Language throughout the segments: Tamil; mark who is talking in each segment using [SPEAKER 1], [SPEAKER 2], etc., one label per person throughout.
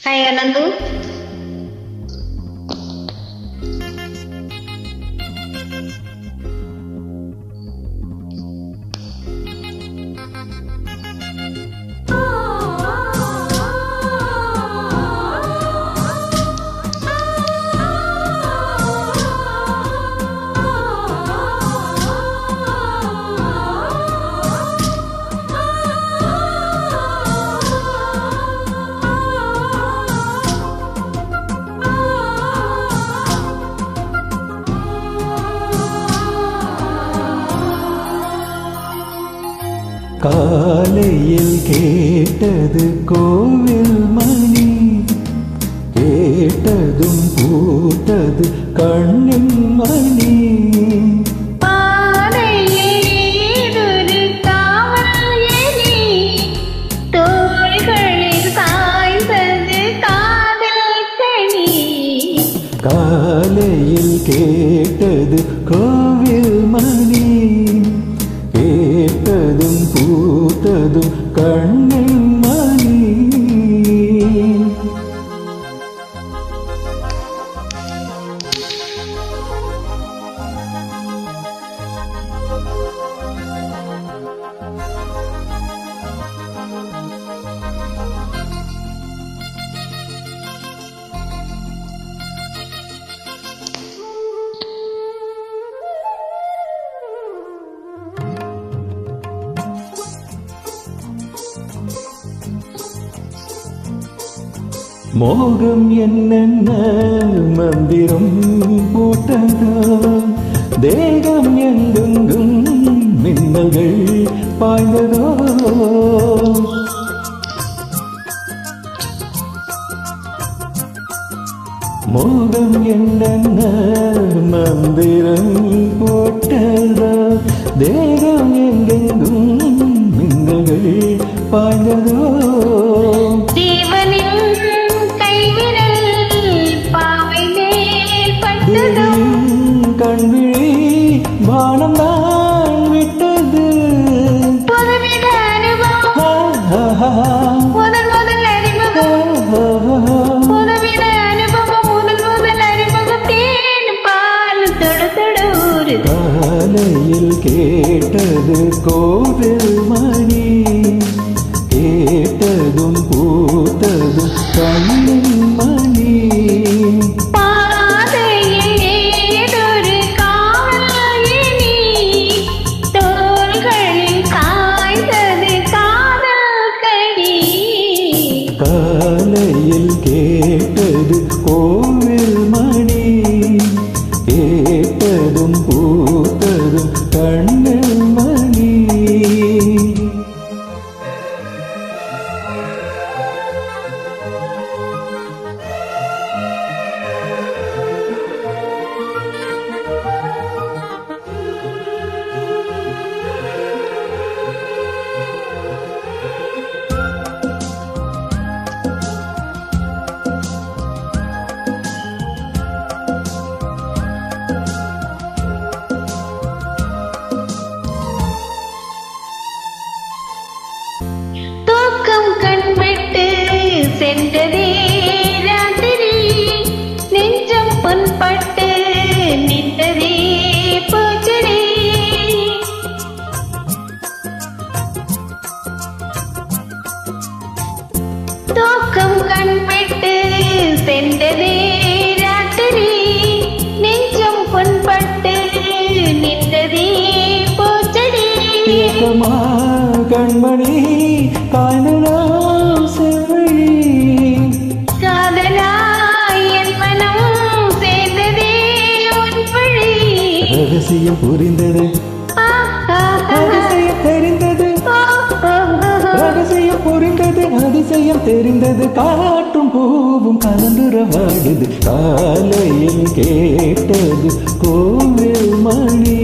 [SPEAKER 1] Hai Anandu.
[SPEAKER 2] காலையில் கேட்டது கோவில் மணி, கேட்டதும் பூத்தது கண்ணின் மணி. காலையில் கேட்டது கோவில் மணி, கேட்டதும் பூத்ததும் கண்ணின் மணி. மோகம் என்னென்ன மந்திரம் போட்டதோ, தேகம் எங்கெங்கும் மின்னல்கள் பாய்ந்ததோ. மோகம் என்னென்ன மந்திரம் போட்டதோ, தேகம் எங்கெங்கும் மின்னல்கள் பாய்ந்ததோ. கண்விழி வானம் தான் விட்டது. காலையில் கேட்டது கோவில் மணி, கேட்டதும் பூத்ததும் கண்ணின் மணி. காலையில் கேட்டது கோவில் மணி, கேட்டதும் பூத்ததும் கண்ணின் மணி.
[SPEAKER 1] சென்றதே ராத்திரி, நெஞ்சம் பொன்பட்டு நின்றதே பூச்செடி. தூக்கம் கண்விட்டு சென்றதே ராத்திரி, நெஞ்சம் பொன்பட்டு நின்றதே பூச்செடி.
[SPEAKER 2] கண்மணி காணலா செவ்வழி,
[SPEAKER 1] காதலாய் என் மனம் சேர்ந்ததே உன் வழி.
[SPEAKER 2] ரகசியம் புரிந்தது, அதிசயம் தெரிந்தது, ரகசியம் புரிந்தது, அதிசயம் தெரிந்தது. காற்றும் பூவும் கலந்துரவாடுது. காலையில் கேட்டது கோவில் மணி,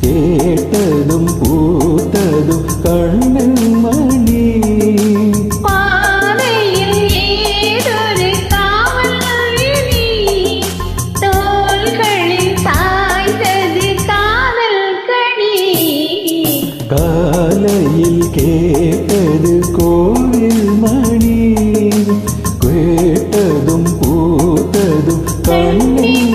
[SPEAKER 2] கேட்டதும் பூத்ததும் கண்ணின் மணி. காலையில் கேட்டது கோவில் மணி, பூத்ததும் கண்ணின்